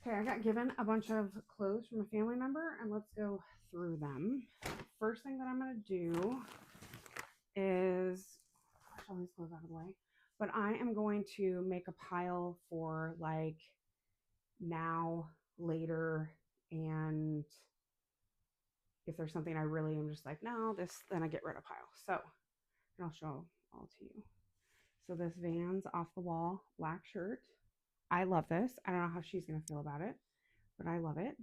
Okay, I got given a bunch of clothes from a family member, and let's go through them. First thing that I'm going to do is push all these clothes out of the way, but I am going to make a pile for like now, later, and if there's something I really am just like, no, this, then I get rid of pile. So, and I'll show all to you. So this Vans off the wall black shirt. I love this. I don't know how she's going to feel about it, but I love it.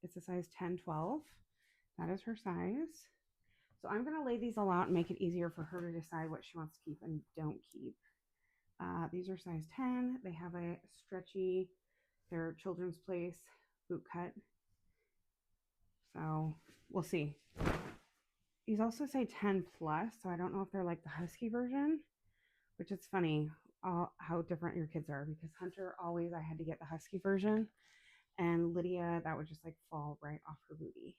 It's a size 10, 12. That is her size. So I'm going to lay these all out and make it easier for her to decide what she wants to keep and don't keep. These are size 10. They have a stretchy, they're Children's Place boot cut. So we'll see. These also say 10 plus, so I don't know if they're like the husky version, which is funny how different your kids are, because Hunter always, I had to get the husky version, and Lydia, that would just like fall right off her booty.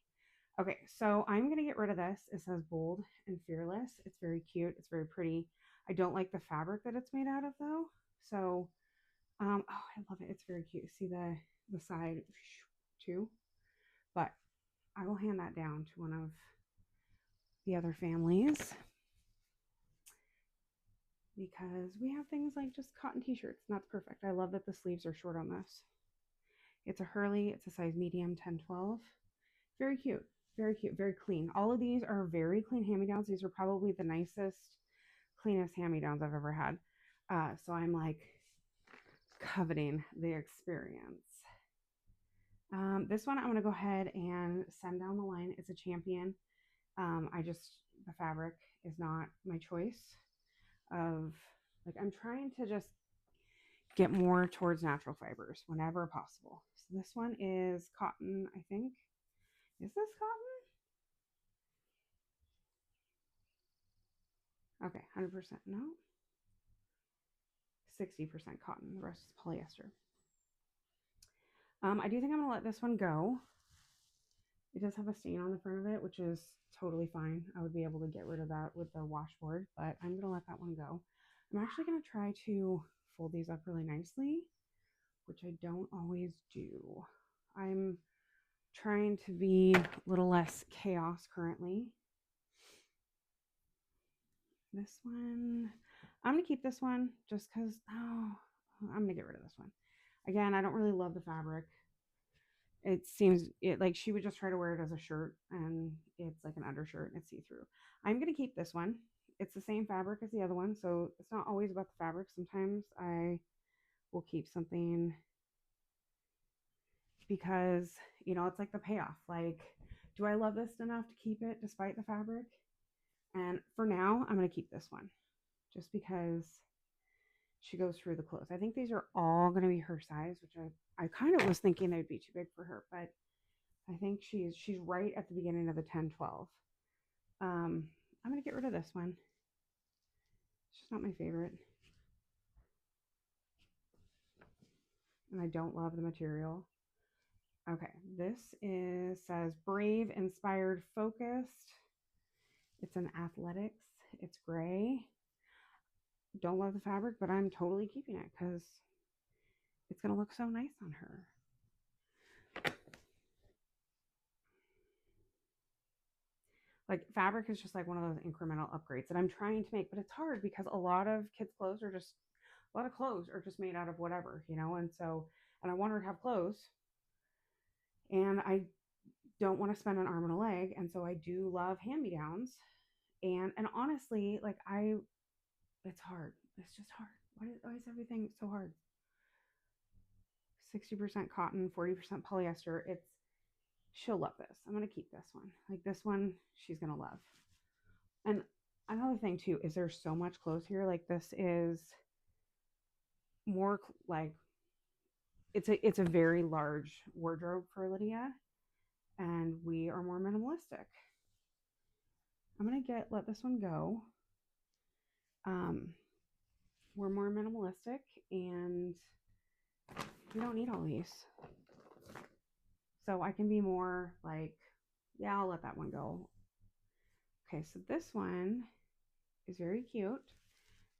Okay, so I'm going to get rid of this. It says bold and fearless. It's very cute. It's very pretty. I don't like the fabric that it's made out of though. So, oh, I love it. It's very cute. See the side too? But I will hand that down to one of the other families because we have things like just cotton t-shirts, and that's perfect. I love that the sleeves are short on this. It's a Hurley. It's a size medium, 10, 12. Very cute. Very cute. Very clean. All of these are very clean hand-me-downs. These are probably the nicest, cleanest hand-me-downs I've ever had. So I'm like coveting the experience. This one I'm going to go ahead and send down the line. It's a Champion. The fabric is not my choice of, like, I'm trying to just get more towards natural fibers whenever possible. So this one is cotton, I think. Is this cotton? Okay, 100%. No. 60% cotton. The rest is polyester. I do think I'm going to let this one go. It does have a stain on the front of it, which is totally fine. I would be able to get rid of that with the washboard, but I'm going to let that one go. I'm actually going to try to fold these up really nicely, which I don't always do. I'm trying to be a little less chaos currently. This one, I'm going to keep this one just because, I'm going to get rid of this one. Again, I don't really love the fabric. It seems like she would just try to wear it as a shirt, and it's like an undershirt and it's see-through. I'm going to keep this one. It's the same fabric as the other one, so it's not always about the fabric. Sometimes I will keep something because, it's like the payoff. Like, do I love this enough to keep it despite the fabric? And for now, I'm going to keep this one just because she goes through the clothes. I think these are all going to be her size, which I kind of was thinking they would be too big for her, but I think she's right at the beginning of the 10, 12. I'm going to get rid of this one. It's just not my favorite. And I don't love the material. Okay, this says brave, inspired, focused. It's an athletics. It's gray. Don't love the fabric, but I'm totally keeping it because it's going to look so nice on her. Like, fabric is just like one of those incremental upgrades that I'm trying to make, but it's hard because a lot of clothes are just made out of whatever, and I want her to have clothes, and I don't want to spend an arm and a leg, and so I do love hand-me-downs, and honestly, like, it's hard. It's just hard. Why is everything so hard? 60% cotton, 40% polyester. She'll love this. I'm going to keep this one. Like, this one, she's going to love. And another thing too is there's so much clothes here. Like, this is more like it's a very large wardrobe for Lydia, and we are more minimalistic. I'm gonna let this one go. We're more minimalistic, and we don't need all these. So I can be more like, yeah, I'll let that one go. Okay, so this one is very cute,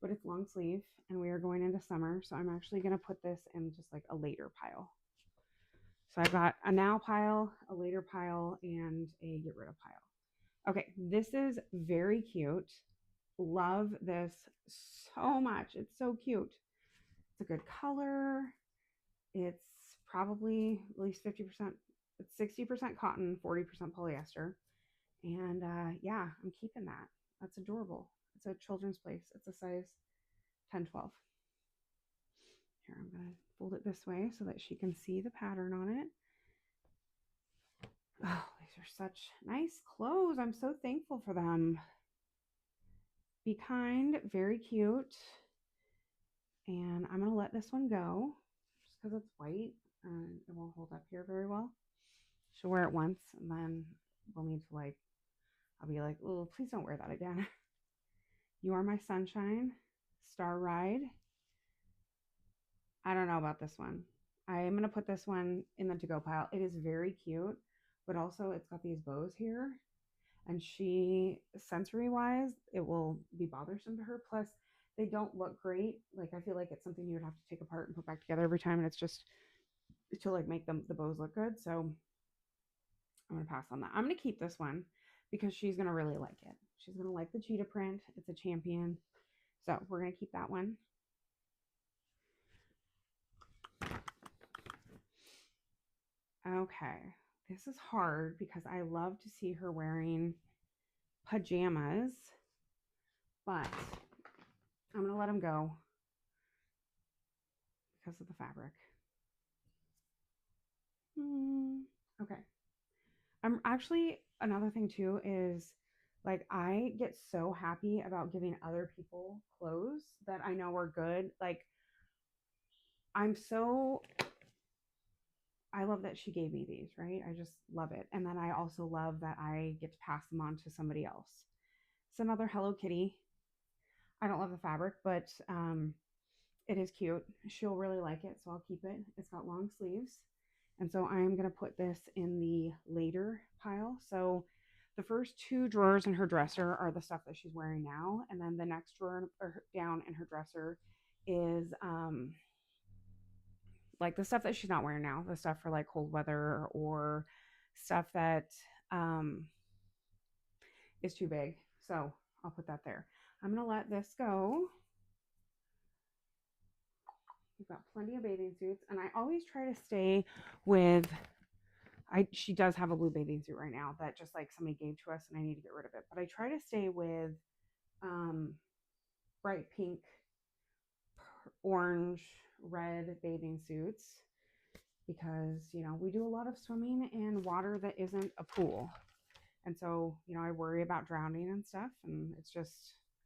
but it's long sleeve, and we are going into summer, so I'm actually going to put this in just like a later pile. So I've got a now pile, a later pile, and a get rid of pile. Okay, this is very cute. Love this so much. It's so cute. It's a good color. It's probably at least 50%, it's 60% cotton, 40% polyester. And yeah, I'm keeping that. That's adorable. It's a children's place. It's a size 10, 12. Here, I'm going to fold it this way so that she can see the pattern on it. Oh, these are such nice clothes. I'm so thankful for them. Be kind, very cute. And I'm going to let this one go just because it's white and it won't hold up here very well. She'll wear it once and then we'll need to I'll be like, oh, please don't wear that again. You Are My Sunshine, Star Ride. I don't know about this one. I am going to put this one in the to-go pile. It is very cute, but also it's got these bows here. And sensory-wise, it will be bothersome to her. Plus, they don't look great. Like, I feel like it's something you would have to take apart and put back together every time. And it's just to make the bows look good. So I'm going to pass on that. I'm going to keep this one because she's going to really like it. She's going to like the cheetah print. It's a champion. So we're going to keep that one. Okay. This is hard because I love to see her wearing pajamas, but I'm going to let them go because of the fabric. Okay. I'm actually, another thing too is like I get so happy about giving other people clothes that I know are good. Like I love that she gave me these, right? I just love it. And then I also love that I get to pass them on to somebody else. It's another Hello Kitty. I don't love the fabric, but it is cute. She'll really like it, so I'll keep it. It's got long sleeves. And so I'm going to put this in the later pile. So the first two drawers in her dresser are the stuff that she's wearing now. And then the next drawer down in her dresser is like the stuff that she's not wearing now, the stuff for like cold weather or stuff that is too big. So I'll put that there. I'm going to let this go. We've got plenty of bathing suits, and I always try to stay with she does have a blue bathing suit right now that just like somebody gave to us and I need to get rid of it. But I try to stay with bright pink, orange, red bathing suits because, we do a lot of swimming in water that isn't a pool. And so, I worry about drowning and stuff, and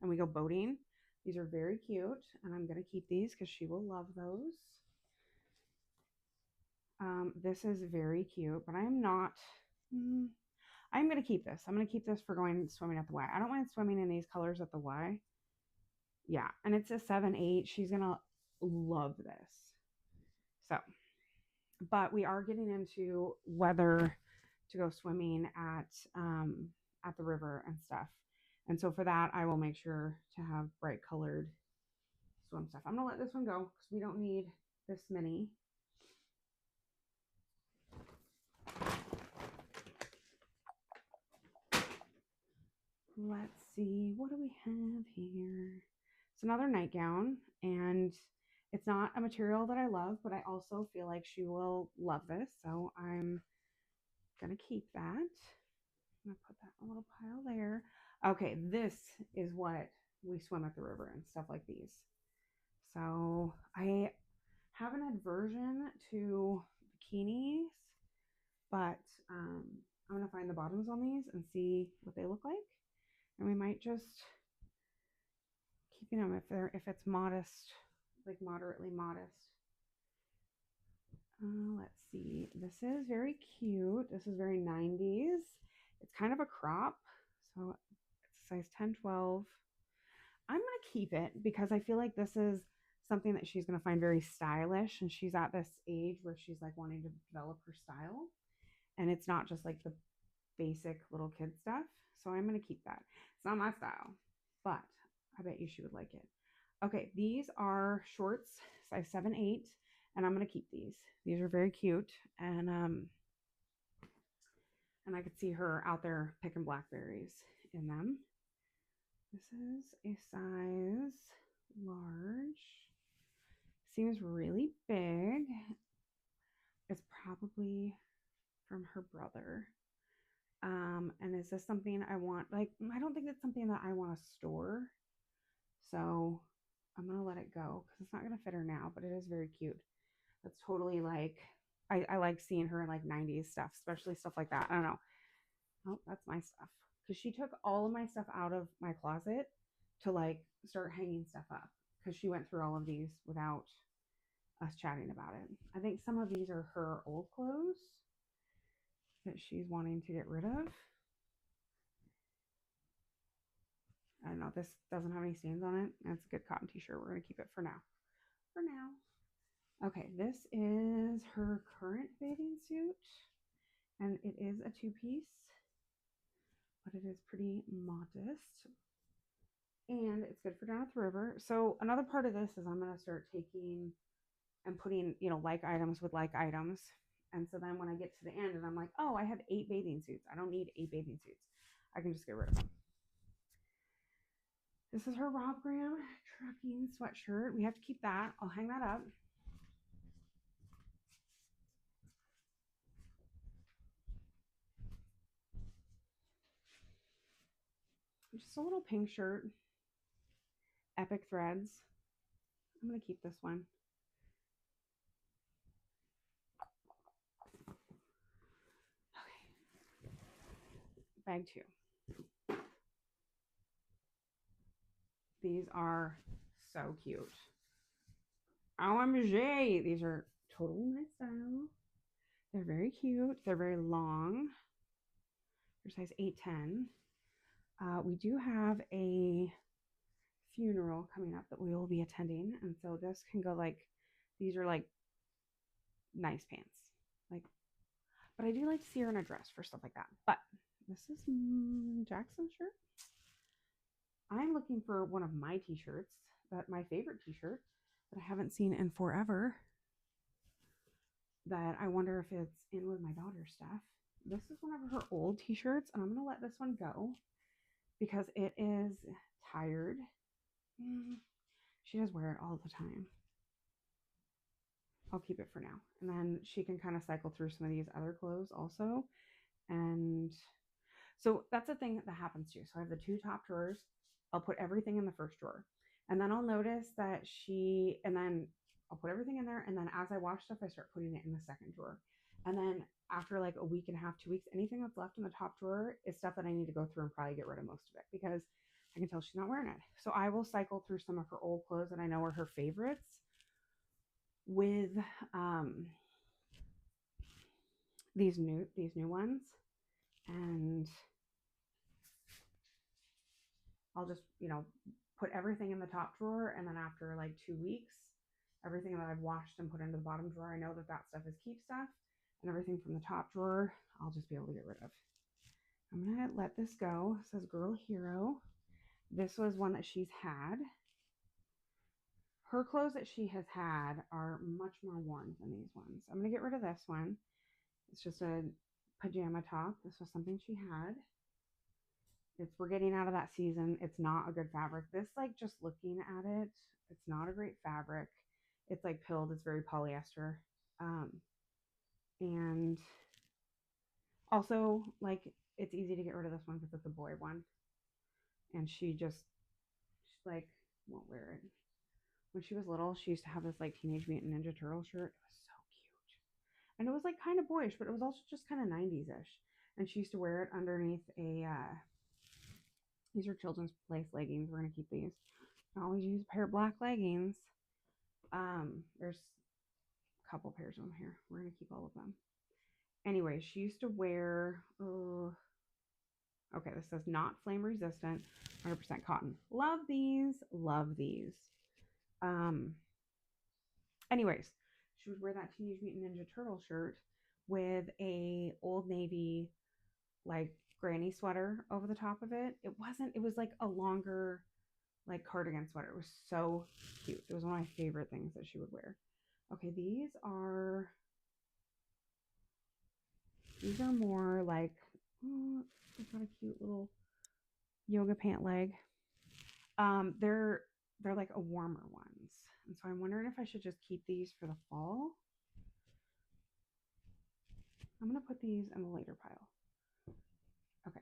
and we go boating. These are very cute, and I'm going to keep these because she will love those. This is very cute, but I'm going to keep this. I'm going to keep this for going swimming at the Y. I don't mind swimming in these colors at the Y. Yeah, and it's a 7/8. She's going to love this. So, but we are getting into weather to go swimming at the river and stuff. And so for that, I will make sure to have bright colored swim stuff. I'm going to let this one go because we don't need this many. Let's see, what do we have here? It's another nightgown, and it's not a material that I love, but I also feel like she will love this, so I'm going to keep that. I'm going to put that in a little pile there. Okay, this is what we swim at the river and stuff like these. So I have an aversion to bikinis, but I'm going to find the bottoms on these and see what they look like. And we might just keeping them if it's modest, like moderately modest. Let's see. This is very cute. This is very 90s. It's kind of a crop, so it's a size 10, 12. I'm going to keep it because I feel like this is something that she's going to find very stylish, and she's at this age where she's like wanting to develop her style, and it's not just like the basic little kid stuff. So I'm going to keep that. It's not my style, but I bet you she would like it. Okay, these are shorts, size 7/8, and I'm going to keep these. These are very cute, and I could see her out there picking blackberries in them. This is a size large. Seems really big. It's probably from her brother. And is this something I want? Like, I don't think it's something that I want to store. So I'm going to let it go because it's not going to fit her now, but it is very cute. That's totally like, I like seeing her in like 90s stuff, especially stuff like that. I don't know. Oh, that's my stuff. Because she took all of my stuff out of my closet to like start hanging stuff up because she went through all of these without us chatting about it. I think some of these are her old clothes that she's wanting to get rid of. I don't know. This doesn't have any stains on it. It's a good cotton t-shirt. We're going to keep it for now. For now. Okay, this is her current bathing suit. And it is a two-piece. But it is pretty modest. And it's good for down at the river. So another part of this is I'm going to start taking and putting, like items with like items. And so then when I get to the end and I'm like, oh, I have 8 bathing suits. I don't need 8 bathing suits. I can just get rid of them. This is her Rob Graham trucking sweatshirt. We have to keep that. I'll hang that up. Just a little pink shirt. Epic threads. I'm going to keep this one. Okay. Bag 2. These are so cute. OMG. These are totally my style. They're very cute. They're very long. They're size 8-10. We do have a funeral coming up that we will be attending. And so this can go like, these are like nice pants. Like, but I do like to see her in a dress for stuff like that. But this is Jackson's shirt. I'm looking for one of my t-shirts, my favorite t-shirt that I haven't seen in forever. That I wonder if it's in with my daughter's stuff. This is one of her old t-shirts, and I'm going to let this one go because it is tired. She does wear it all the time. I'll keep it for now. And then she can kind of cycle through some of these other clothes also. And so that's the thing that happens too. So I have the 2 top drawers. I'll put everything in the first drawer. And then I'll notice that and then I'll put everything in there. And then as I wash stuff, I start putting it in the second drawer. And then after like a week and a half, 2 weeks, anything that's left in the top drawer is stuff that I need to go through and probably get rid of most of it because I can tell she's not wearing it. So I will cycle through some of her old clothes that I know are her favorites with these new ones, and I'll just put everything in the top drawer, and then after like 2 weeks, everything that I've washed and put into the bottom drawer, I know that stuff is keep stuff, and everything from the top drawer I'll just be able to get rid of. I'm gonna let this go. It says Girl Hero. This was one that she's had. Her clothes that she has had are much more worn than these ones. I'm going to get rid of this one. It's just a pajama top. This was something she had. We're getting out of that season. It's not a good fabric. This, like, just looking at it, it's not a great fabric. It's like pilled. It's very polyester. And also, like, it's easy to get rid of this one because it's a boy one. And she like won't wear it. When she was little, she used to have this like Teenage Mutant Ninja Turtle shirt. It was so cute. And it was like kind of boyish, but it was also just kind of 90s-ish. And she used to wear it underneath these are Children's Place leggings. We're going to keep these. I always use a pair of black leggings. There's a couple pairs of them here. We're going to keep all of them. Anyway, she used to wear, okay, this says not flame resistant, 100% cotton. Love these. Love these. Anyways, she would wear that Teenage Mutant Ninja Turtle shirt with a Old Navy like granny sweater over the top of it. It was like a longer like cardigan sweater. It was so cute. It was one of my favorite things that she would wear. Okay, these are more like, oh, they've got a cute little yoga pant leg. They're like a warmer ones. And so I'm wondering if I should just keep these for the fall. I'm going to put these in the later pile. Okay.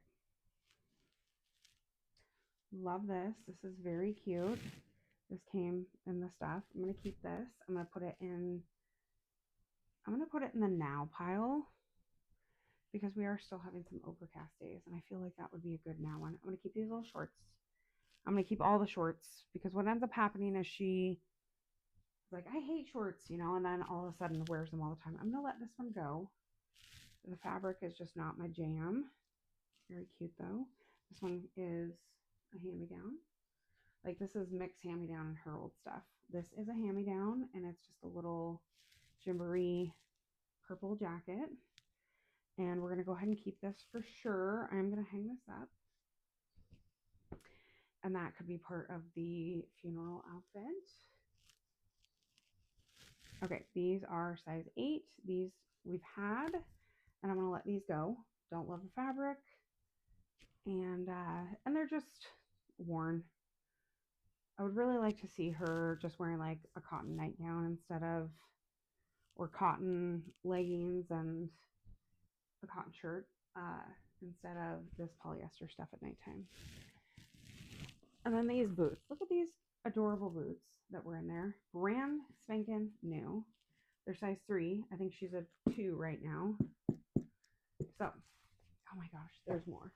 Love this. This is very cute. This came in the stuff. I'm going to keep this. I'm going to put it in the now pile because we are still having some overcast days and I feel like that would be a good now one. I'm going to keep these little shorts. I'm going to keep all the shorts because what ends up happening is she's like, I hate shorts, you know, and then all of a sudden wears them all the time. I'm going to let this one go. The fabric is just not my jam. Very cute though. This one is a hand-me-down. Like this is mixed hand-me-down and her old stuff. This is a hand-me-down and it's just a little gymboree purple jacket. And we're going to go ahead and keep this for sure. I'm going to hang this up. And that could be part of the funeral outfit. Okay, these are size 8. These we've had, and I'm going to let these go. Don't love the fabric. And they're just worn. I would really like to see her just wearing like a cotton nightgown instead of, or cotton leggings and a cotton shirt instead of this polyester stuff at nighttime. And then these boots. Look at these adorable boots that were in there. Brand spanking new. They're size 3. I think she's a 2 right now. So, oh my gosh, there's more.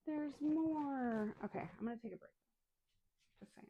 There's more. Okay, I'm going to take a break. Just saying.